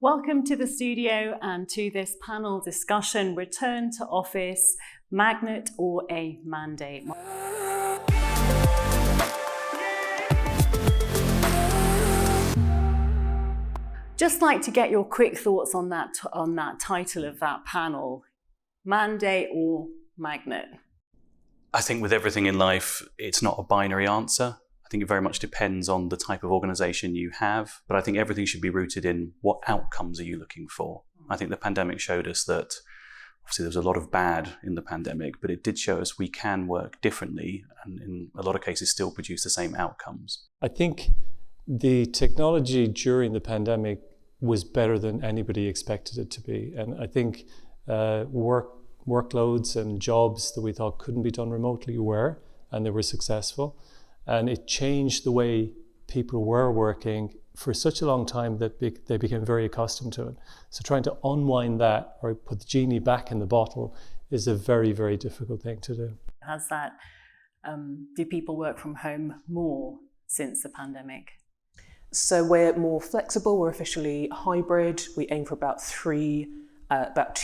Welcome to the studio and to this panel discussion, Return to Office, Magnet or a Mandate? Just like to get your quick thoughts on that title of that panel, Mandate or Magnet? I think with everything in life, it's not a binary answer. I think it very much depends on the type of organisation you have, but I think everything should be rooted in what outcomes are you looking for. I think the pandemic showed us that obviously there was a lot of bad in the pandemic, but it did show us we can work differently and in a lot of cases still produce the same outcomes. I think the technology during the pandemic was better than anybody expected it to be. And I think workloads and jobs that we thought couldn't be done remotely were, and they were successful. And it changed the way people were working for such a long time that they became very accustomed to it. So trying to unwind that or put the genie back in the bottle is a very, very difficult thing to do. Has that, do people work from home more since the pandemic? So we're more flexible, we're officially hybrid. We aim for about 2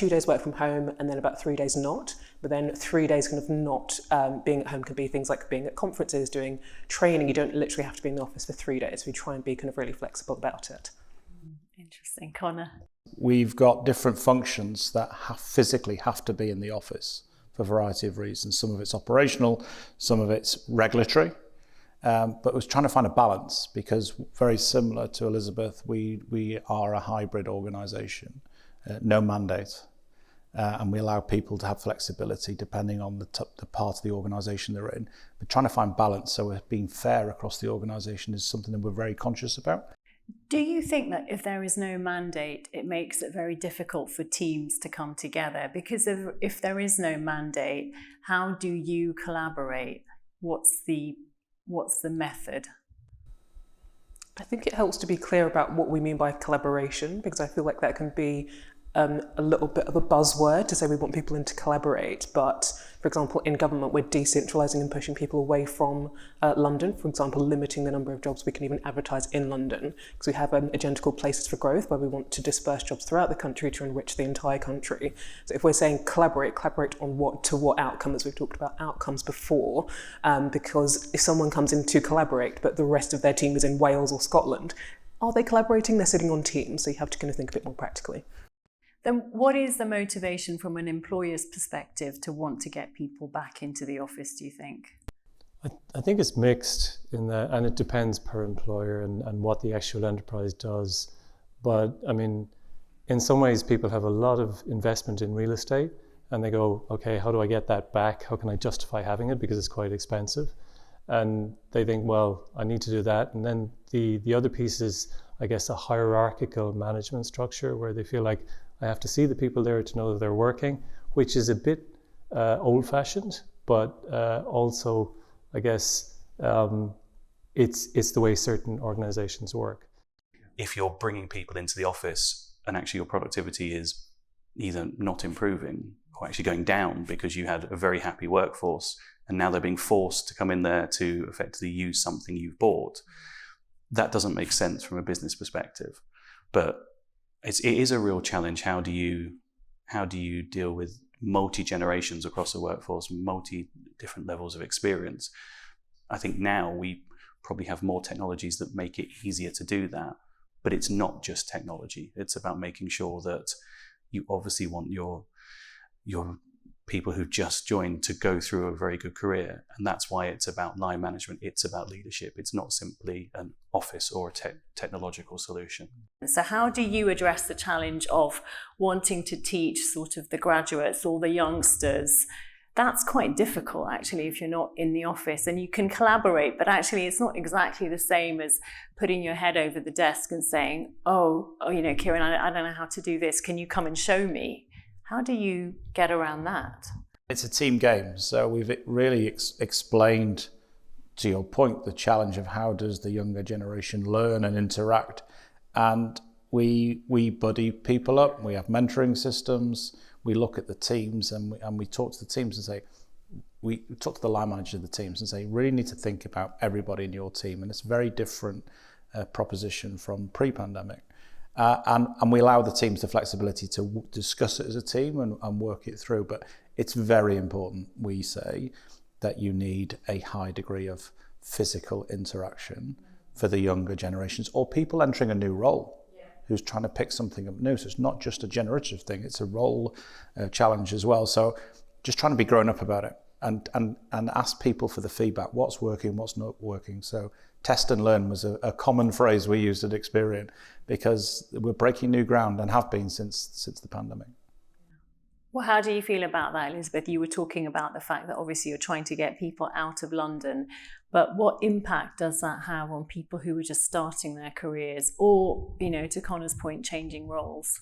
days work from home and then about 3 days not. But then 3 days kind of not being at home can be things like being at conferences, doing training. You don't literally have to be in the office for 3 days. We try and be kind of really flexible about it. Interesting. Connor? We've got different functions that physically have to be in the office for a variety of reasons. Some of it's operational, some of it's regulatory. But was trying to find a balance because very similar to Elizabeth, we are a hybrid organisation, no mandate, and we allow people to have flexibility depending on the part of the organisation they're in. But trying to find balance so we're being fair across the organisation is something that we're very conscious about. Do you think that if there is no mandate, it makes it very difficult for teams to come together? Because if there is no mandate, how do you collaborate? What's the method? I think it helps to be clear about what we mean by collaboration, because I feel like that can be a little bit of a buzzword to say we want people in to collaborate. But for example, in government, we're decentralising and pushing people away from London, for example, limiting the number of jobs we can even advertise in London, because we have an agenda called Places for Growth, where we want to disperse jobs throughout the country to enrich the entire country. So if we're saying collaborate on what outcome, as we've talked about outcomes before, because if someone comes in to collaborate, but the rest of their team is in Wales or Scotland, are they collaborating? They're sitting on teams, so you have to kind of think a bit more practically. Then what is the motivation from an employer's perspective to want to get people back into the office, do you think? I think it's mixed in that, and it depends per employer and what the actual enterprise does. But I mean, in some ways people have a lot of investment in real estate and they go, okay, how do I get that back? How can I justify having it? Because it's quite expensive. And they think, well, I need to do that. And then the other piece is, I guess, a hierarchical management structure where they feel like I have to see the people there to know that they're working, which is a bit old-fashioned, but also, I guess, it's the way certain organizations work. If you're bringing people into the office and actually your productivity is either not improving or actually going down because you had a very happy workforce and now they're being forced to come in there to effectively use something you've bought, that doesn't make sense from a business perspective. But it is a real challenge. How do you deal with multi-generations across the workforce, multi-different levels of experience? I think now we probably have more technologies that make it easier to do that, but it's not just technology. It's about making sure that you obviously want your people who've just joined to go through a very good career. And that's why it's about line management. It's about leadership. It's not simply an office or a technological solution. So how do you address the challenge of wanting to teach sort of the graduates or the youngsters? That's quite difficult, actually, if you're not in the office, and you can collaborate, but actually it's not exactly the same as putting your head over the desk and saying, oh, Kieran, I don't know how to do this. Can you come and show me? How do you get around that? It's a team game. So we've really explained, to your point, the challenge of how does the younger generation learn and interact. And we buddy people up. We have mentoring systems. We look at the teams and we talk to the teams and say, we talk to the line manager of the teams and say, you really need to think about everybody in your team. And it's a very different proposition from pre-pandemic. And we allow the teams the flexibility to discuss it as a team and work it through. But it's very important, we say, that you need a high degree of physical interaction for the younger generations or people entering a new role who's trying to pick something up new. So it's not just a generative thing, it's a role challenge as well. So just trying to be grown up about it and ask people for the feedback, what's working, what's not working. So test and learn was a common phrase we used at Experian because we're breaking new ground and have been since the pandemic. Well, how do you feel about that, Elizabeth? You were talking about the fact that obviously you're trying to get people out of London, but what impact does that have on people who are just starting their careers or, to Connor's point, changing roles?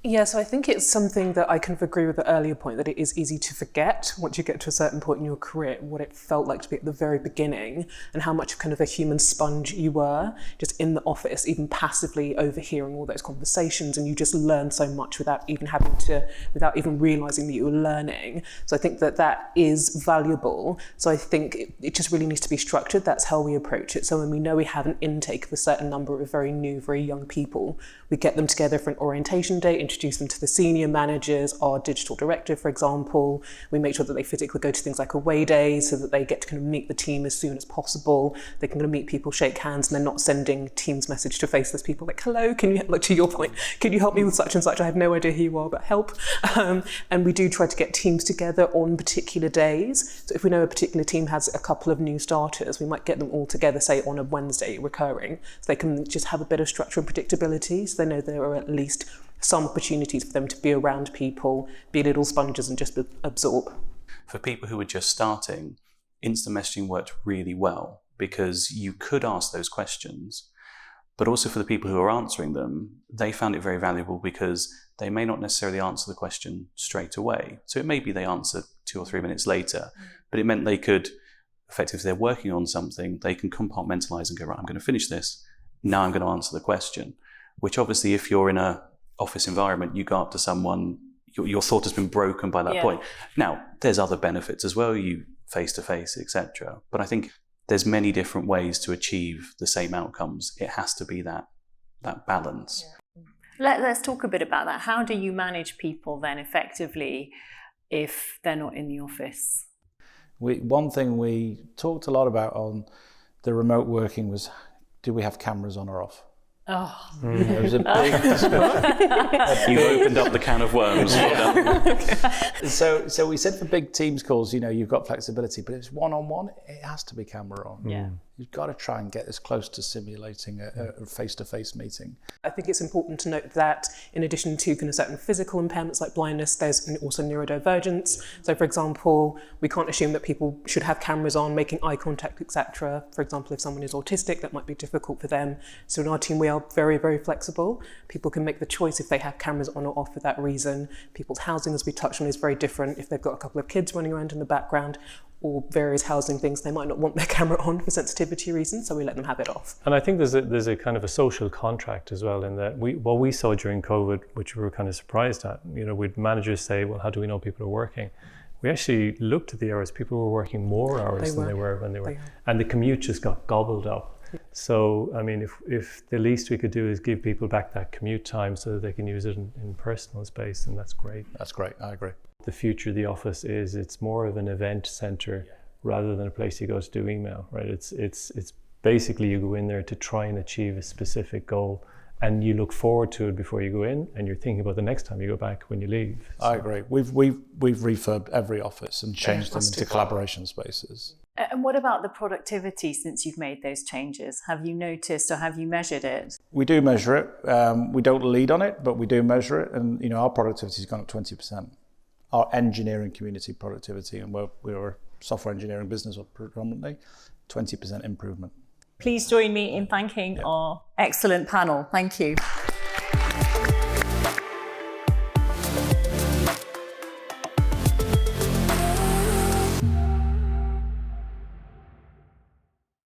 Yeah, so I think it's something that I kind of agree with the earlier point, that it is easy to forget once you get to a certain point in your career what it felt like to be at the very beginning and how much of kind of a human sponge you were just in the office, even passively overhearing all those conversations, and you just learn so much without even realising that you were learning. So I think that is valuable. So I think it just really needs to be structured. That's how we approach it. So when we know we have an intake of a certain number of very new, very young people, we get them together for an orientation day, introduce them to the senior managers, our digital director, for example. We make sure that they physically go to things like away days so that they get to kind of meet the team as soon as possible. They can kind of meet people, shake hands, and they're not sending Teams message to faceless people like, hello, can you, like to your point, can you help me with such and such? I have no idea who you are, but help. And we do try to get teams together on particular days. So if we know a particular team has a couple of new starters, we might get them all together, say on a Wednesday recurring, so they can just have a bit of structure and predictability, so they know there are at least some opportunities for them to be around people, be little sponges and just absorb. For people who are just starting, instant messaging worked really well because you could ask those questions, but also for the people who are answering them, they found it very valuable because they may not necessarily answer the question straight away. So it may be they answer 2 or 3 minutes later, but it meant they could, effectively, if they're working on something, they can compartmentalize and go, right, I'm going to finish this. Now I'm going to answer the question, which obviously if you're in a office environment, you go up to someone, your thought has been broken by that point. Now, there's other benefits as well, you face-to-face, etc. But I think there's many different ways to achieve the same outcomes. It has to be that balance. Yeah. Let's talk a bit about that. How do you manage people then effectively if they're not in the office? One thing we talked a lot about on the remote working was, do we have cameras on or off? Oh. It was a big discussion. You opened up the can of worms. So we said for big Teams calls, you've got flexibility, but if it's one-on-one, it has to be camera on. Yeah. You've got to try and get as close to simulating a face-to-face meeting. I think it's important to note that in addition to kind of certain physical impairments like blindness, there's also neurodivergence. So for example, we can't assume that people should have cameras on, making eye contact, etc. For example, if someone is autistic, that might be difficult for them. So in our team, we are very, very flexible. People can make the choice if they have cameras on or off for that reason. People's housing, as we touched on, is very different. If they've got a couple of kids running around in the background, or various housing things, they might not want their camera on for sensitivity reasons, so we let them have it off. And I think there's a kind of a social contract as well in that what we saw during COVID, which we were kind of surprised at, with managers say, well, how do we know people are working? We actually looked at the hours. People were working more hours than they were when they were. And the commute just got gobbled up. Yeah. So, I mean, if the least we could do is give people back that commute time so that they can use it in personal space, then that's great. That's great, I agree. The future of the office it's more of an event center rather than a place you go to do email, right? It's basically you go in there to try and achieve a specific goal, and you look forward to it before you go in, and you're thinking about the next time you go back when you leave. So. I agree. We've refurbed every office and changed them into collaboration spaces. And what about the productivity since you've made those changes? Have you noticed or have you measured it? We do measure it. We don't lead on it, but we do measure it, and our productivity has gone up 20%. Our engineering community productivity, and we're a software engineering business predominantly, 20% improvement. Please join me in thanking our excellent panel. Thank you.